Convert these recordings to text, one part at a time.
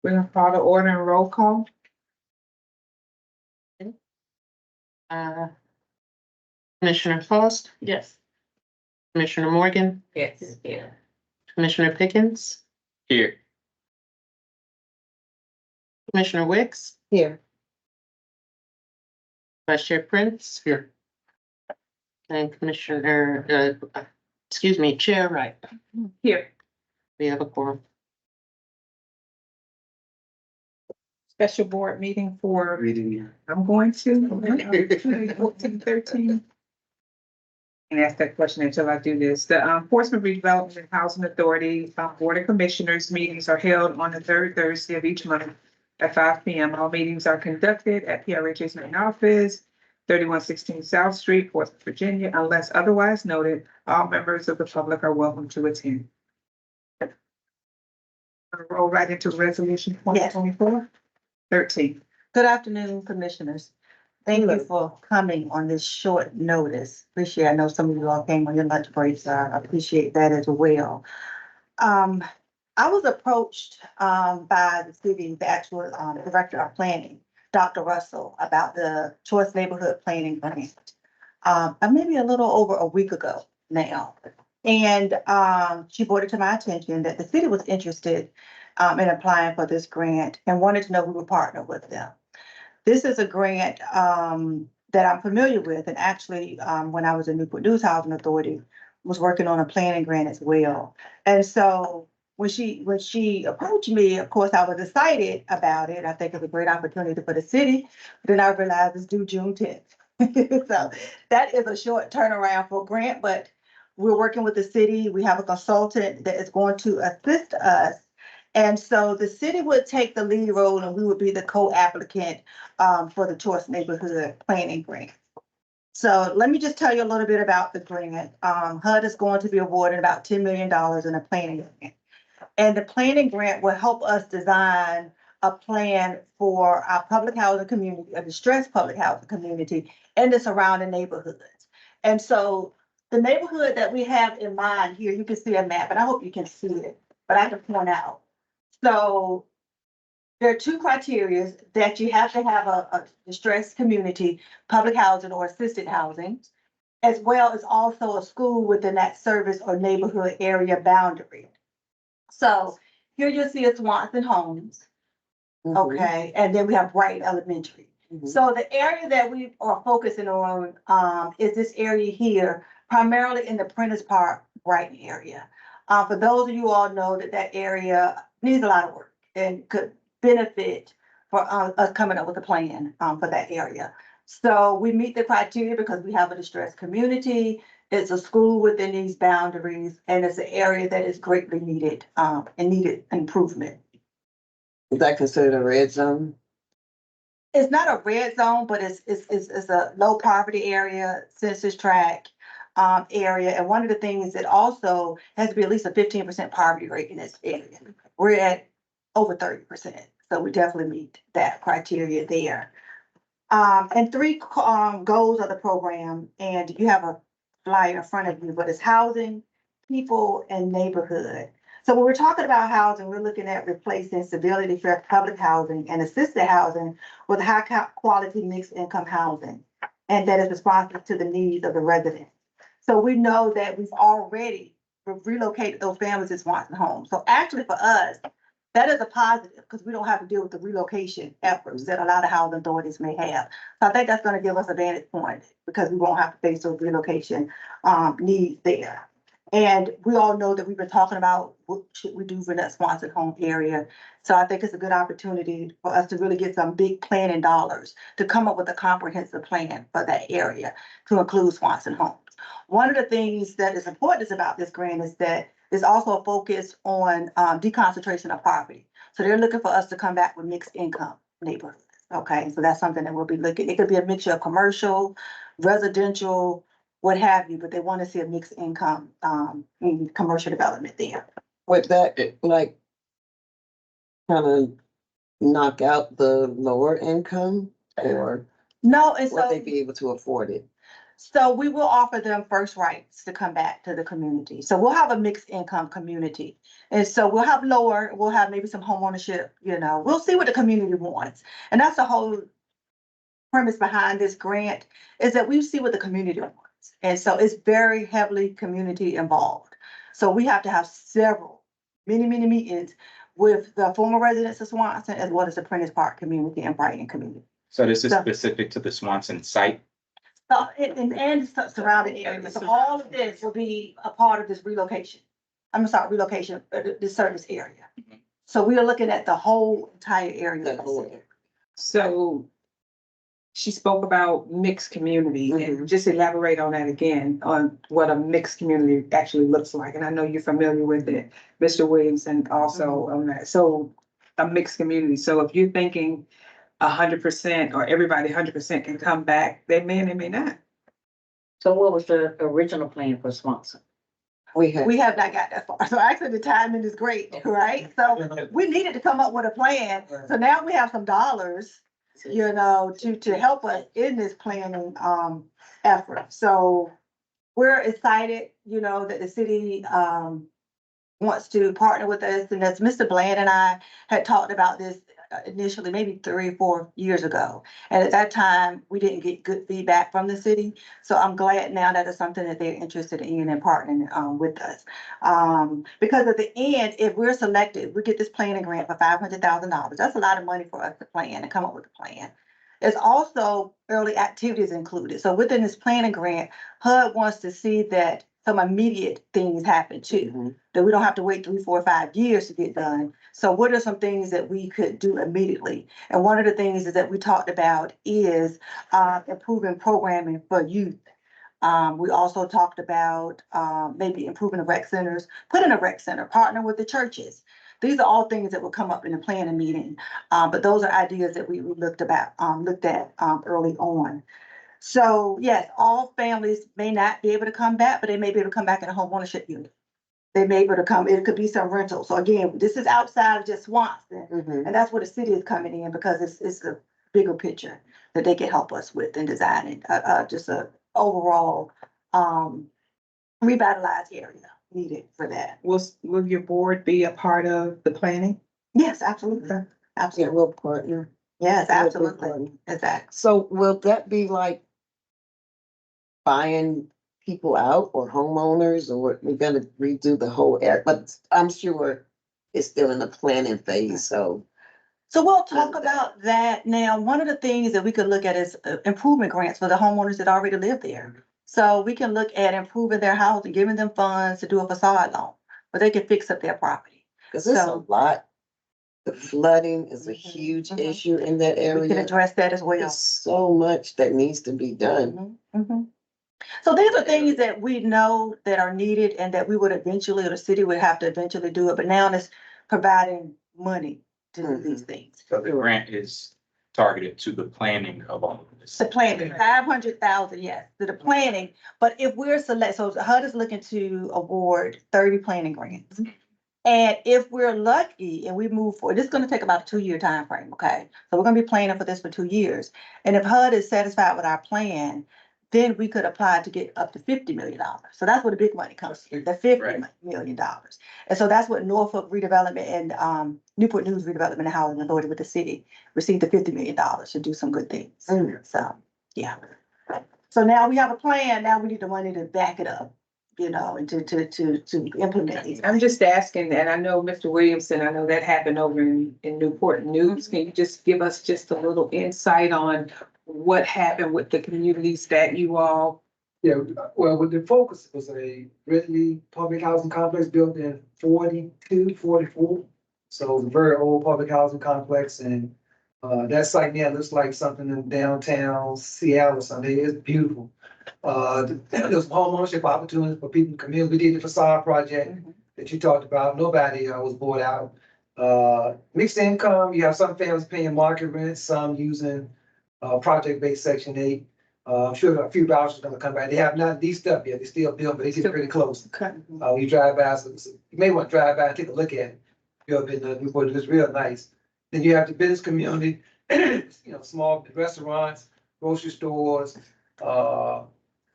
We're gonna call the order and roll call. Uh, Commissioner Faust, Yes. Commissioner Morgan, Yes. Yeah. Commissioner Pickens, Here. Commissioner Wicks, Here. Vice Chair Prince, Here. and Chair Wright. Here. We have a quorum. Special board meeting for, Reading. I'm going to, 14-13. And ask that question until I do this. The Portsmouth Redevelopment and Housing Authority Board of Commissioners meetings are held on the third Thursday of each month at 5 p.m. All meetings are conducted at PRH's main office, 3116 South Street, Portsmouth, Virginia. Unless otherwise noted, all members of the public are welcome to attend. I'll roll right into resolution 2024-13. Good afternoon, commissioners. Thank you for coming on this short notice. Appreciate, I know some of you all came on your lunch breaks, so I appreciate that as well. I was approached by the city, the actual director of planning, Dr. Russell, about the Choice Neighborhood Planning Grant. Maybe a little over a week ago now. And she brought it to my attention that the city was interested in applying for this grant and wanted to know who would partner with them. This is a grant that I'm familiar with, and actually, when I was in Newport News Housing Authority, was working on a planning grant as well. And so when she approached me, of course, I was excited about it. I think it's a great opportunity for the city. Then I realized it's due June 10th. So that is a short turnaround for grant, but we're working with the city. We have a consultant that is going to assist us. And so the city would take the lead role and we would be the co-applicant for the Choice Neighborhood Planning Grant. So let me just tell you a little bit about the grant. HUD is going to be awarded about $10 million in a planning grant. And the planning grant will help us design a plan for our public housing community, a distressed public housing community, and the surrounding neighborhoods. And so the neighborhood that we have in mind here, you can see a map, and I hope you can see it, but I can point out. So there are two criteria that you have to have a distressed community, public housing or assisted housing, as well as also a school within that service or neighborhood area boundary. So here you'll see a Swanson Homes. Okay, and then we have Bright Elementary. So the area that we are focusing on is this area here, primarily in the Prentice Park, Brighton area. For those of you all know that area needs a lot of work and could benefit for us coming up with a plan for that area. So we meet the criteria because we have a distressed community. It's a school within these boundaries, and it's an area that is greatly needed and needed improvement. Is that considered a red zone? It's not a red zone, but it's a low poverty area, census tract area. And one of the things that also has to be at least a 15% poverty rate in this area. We're at over 30%. So we definitely meet that criteria there. And three goals of the program, and you have a flyer in front of you, but it's housing, people, and neighborhood. So when we're talking about housing, we're looking at replacing civility fair public housing and assisted housing with high quality mixed income housing, and that is responsive to the needs of the residents. So we know that we've already relocated those families in Swanson Homes. So actually for us, that is a positive because we don't have to deal with the relocation efforts that a lot of housing authorities may have. So I think that's going to give us a vantage point because we won't have to face those relocation needs there. And we all know that we've been talking about what should we do for that Swanson home area. So I think it's a good opportunity for us to really get some big planning dollars to come up with a comprehensive plan for that area to include Swanson homes. One of the things that is important about this grant is that there's also a focus on deconcentration of poverty. So they're looking for us to come back with mixed income neighborhoods. Okay, so that's something that we'll be looking. It could be a mixture of commercial, residential, what have you, but they want to see a mixed income in commercial development there. Would that like kind of knock out the lower income, or No, and would so they be able to afford it? So we will offer them first rights to come back to the community. So we'll have a mixed income community. And so we'll have maybe some homeownership, we'll see what the community wants. And that's the whole premise behind this grant, is that we see what the community wants. And so it's very heavily community involved. So we have to have many meetings with the former residents of Swanson, as well as the Prentice Park community and Brighton community. So this is So- specific to the Swanson site? So, and surrounding areas, so all of this will be a part of this relocation. The service area. Mhm. So we are looking at the whole entire area. The whole- So she spoke about mixed community, and just elaborate on that again, on what a mixed community actually looks like. And I know you're familiar with it, Mr. Williamson also on that. So a mixed community. So if you're thinking 100% or everybody 100% can come back, they may and they may not. So what was the original plan for Swanson? We have, We have not got that far. So actually the timing is great, right? So we needed to come up with a plan. So now we have some dollars, to help us in this planning, effort. So we're excited, that the city, wants to partner with us. And as Mr. Bland and I had talked about this initially, maybe 3 or 4 years ago. And at that time, we didn't get good feedback from the city. So I'm glad now that it's something that they're interested in and partnering with us. Because at the end, if we're selected, we get this planning grant for $500,000. That's a lot of money for us to plan and come up with a plan. There's also early activities included. So within this planning grant, HUD wants to see that some immediate things happen too, that we don't have to wait 3, 4, 5 years to get done. So what are some things that we could do immediately? And one of the things is that we talked about is improving programming for youth. We also talked about maybe improving the rec centers, put in a rec center, partner with the churches. These are all things that will come up in the planning meeting. But those are ideas that we looked at early on. So yes, all families may not be able to come back, but they may be able to come back in a home ownership unit. They may be able to come, it could be some rental. So again, this is outside of just Swanson. And that's where the city is coming in, because it's a bigger picture that they can help us with in designing, just a overall, revitalized area needed for that. Will your board be a part of the planning? Yes, absolutely. yeah, Absolutely. we'll partner. Yes, We'll be absolutely. partner. Exactly. So will that be like buying people out or homeowners, or we're gonna redo the whole area? But I'm sure it's still in the planning phase, so. So we'll talk about that now. One of the things that we could look at is improvement grants for the homeowners that already live there. So we can look at improving their house and giving them funds to do a facade loan, where they can fix up their property. Cause it's a So- lot. The flooding is a huge mhm. issue in that We can area. address that as well. There's so much that needs to be done. So these are things that we know that are needed and that we would eventually, or the city would have to eventually do it, but now it's providing money to do these things. So the grant is targeted to the planning of all of this. The planning, 500,000, yes, to the planning, but if we're so HUD is looking to award 30 planning grants. And if we're lucky and we move forward, this is gonna take about a 2-year time frame. Okay? So we're gonna be planning for this for 2 years. And if HUD is satisfied with our plan, then we could apply to get up to $50 million. So that's where the big money comes in, the $50 million. And so that's what Norfolk Redevelopment and Newport News Redevelopment and Housing Authority with the city received the $50 million to do some good things. So, yeah. So now we have a plan. Now we need the money to back it up, and to implement these. I'm just asking, and I know Mr. Williamson, I know that happened over in Newport News. Can you just give us just a little insight on what happened with the communities that you all? Yeah, well, with the focus was a Ridley public housing complex built in 42, 44. So it's a very old public housing complex, and that site now looks like something in downtown Seattle or something. It's beautiful. There's homeownership opportunities for people in the community. We did the facade project that you talked about. Nobody was bought out. Mixed income, you have some families paying market rent, some using project-based Section 8. I'm sure a few vouchers are gonna come back. They have not leased up yet. They still built, but they get pretty close. Okay. You drive by, so you may want to drive by and take a look at it. You've been to Newport, it's real nice. Then you have the business community, small restaurants, grocery stores,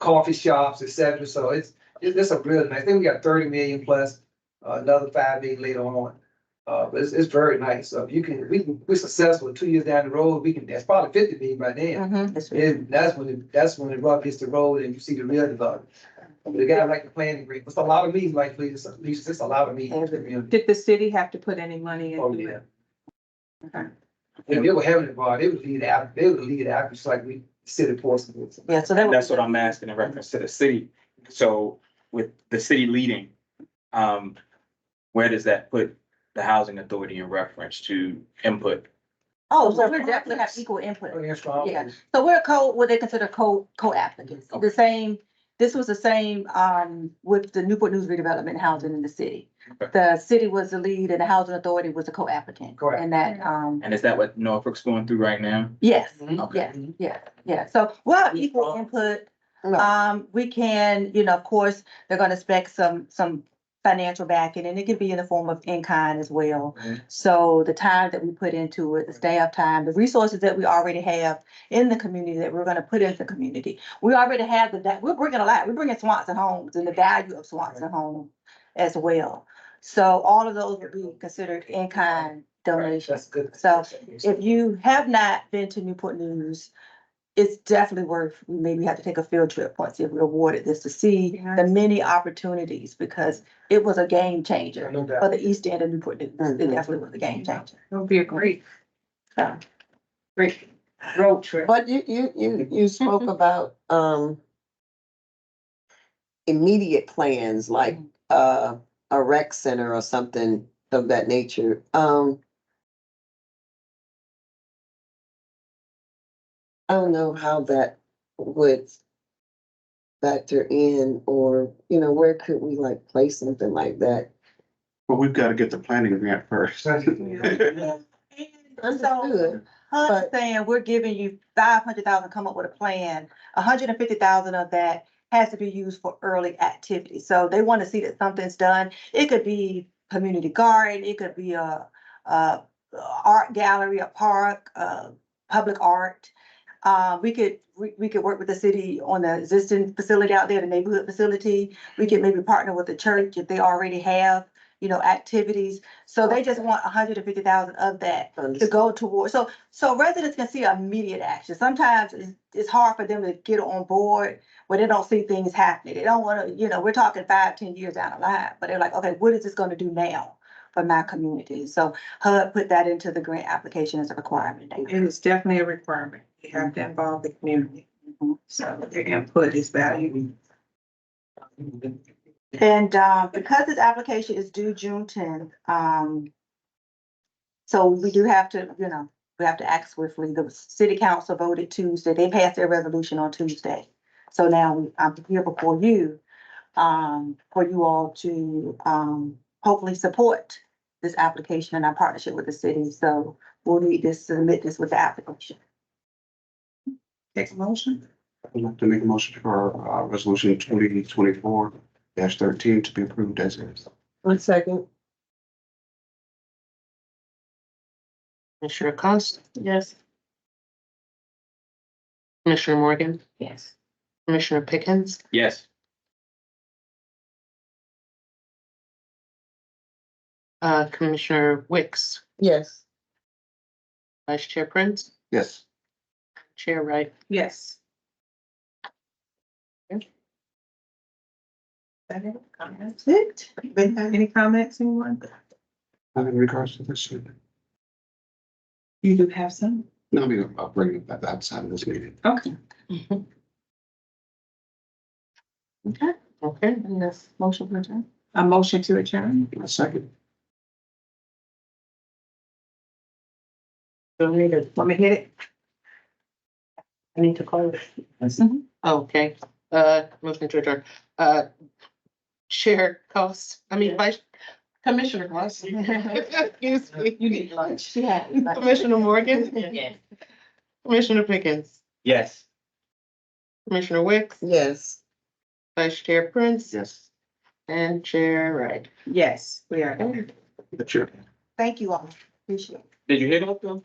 coffee shops, et cetera. So it's a really nice, I think we got 30 million plus, another 5 million later on. But it's very nice. So if we're successful 2 years down the road, that's probably 50 million by then. Mhm. That's when the rubber hits the road and you see the real development. The guy like the planning group, it's a lot of meetings, like, please, it's a lot of meetings. Did the city have to put any money Oh, into yeah. it? Okay. If they were having it, they would lead out, just like we, city Portsmouth. Yeah, so that That's was, what I'm asking in reference to the city. So with the city leading, where does that put the housing authority in reference to input? oh, so we definitely have equal input. Oh, yeah, strong. Yeah. So we're what they consider co-applicants. The same, this was the same, with the Newport News redevelopment and housing in the city. Okay. The city was the lead and the housing authority was the co-applicant. Correct. And that, And is that what Norfolk's going through right now? yes, Okay. yeah. So we'll have equal input. We can, of course, they're gonna expect some financial backing, and it can be in the form of in-kind as well. Mhm. So the time that we put into it, the staff time, the resources that we already have in the community that we're gonna put into the community. We already have we're bringing a lot, we're bringing Swanson homes and the value of Swanson home as well. So all of those would be considered in-kind donations. That's good. So if you have not been to Newport News, it's definitely worth, we maybe have to take a field trip once if we're awarded this to see the many opportunities, because it was a game changer No doubt. for the east end of Newport News. It definitely was a game changer. It would be a great So, road trip. But you spoke about, immediate plans, like, a rec center or something of that nature. I don't know how that would factor in, or, where could we like place something like that? Well, we've got to get the planning grant first. Understood. HUD is saying, we're giving you 500,000, come up with a plan. 150,000 of that has to be used for early activity. So they want to see that something's done. It could be community garden, it could be a art gallery, a park, public art. We could work with the city on the existing facility out there, the neighborhood facility. We could maybe partner with the church if they already have, activities. So they just want 150,000 of that to go towards. So residents can see immediate action. Sometimes it's hard for them to get on board when they don't see things happening. They don't want to, we're talking 5-10 years down the line, but they're like, okay, what is this going to do now for my community? So HUD put that into the grant application as a requirement. It is definitely a requirement. You have to involve the community. So their input is valuable. And because this application is due June 10th, so we do have to, we have to act swiftly. The city council voted Tuesday. They passed their resolution on Tuesday. So now I'm here before you, for you all to hopefully support this application and our partnership with the city. So we'll need to submit this with the application. Take a motion. I'd like to make a motion for, resolution 2024-13 to be approved as is. 1 second. Commissioner Cost, Yes. Commissioner Morgan, Yes. Commissioner Pickens, Yes. Commissioner Wicks, Yes. Vice Chair Prince, Yes. Chair Wright. Yes. Okay. That's it. Any comments, anyone? In regards to this, You do have some? no, I mean, I'll bring it back outside of this meeting. Okay. Okay. Okay, And this motion for adjournment. A motion to adjourn. A second. so we need to, Want me to hit it? I need to call it. Okay, motion to adjourn. Chair Cost, Vice Commissioner Cost. Excuse me. You need lunch. Yeah. Commissioner Morgan, Yes. Commissioner Pickens, Yes. Commissioner Wicks, Yes. Vice Chair Prince, Yes. and Chair Wright. Yes, we are. The chair. Thank you all. Appreciate it. Did you hit up though?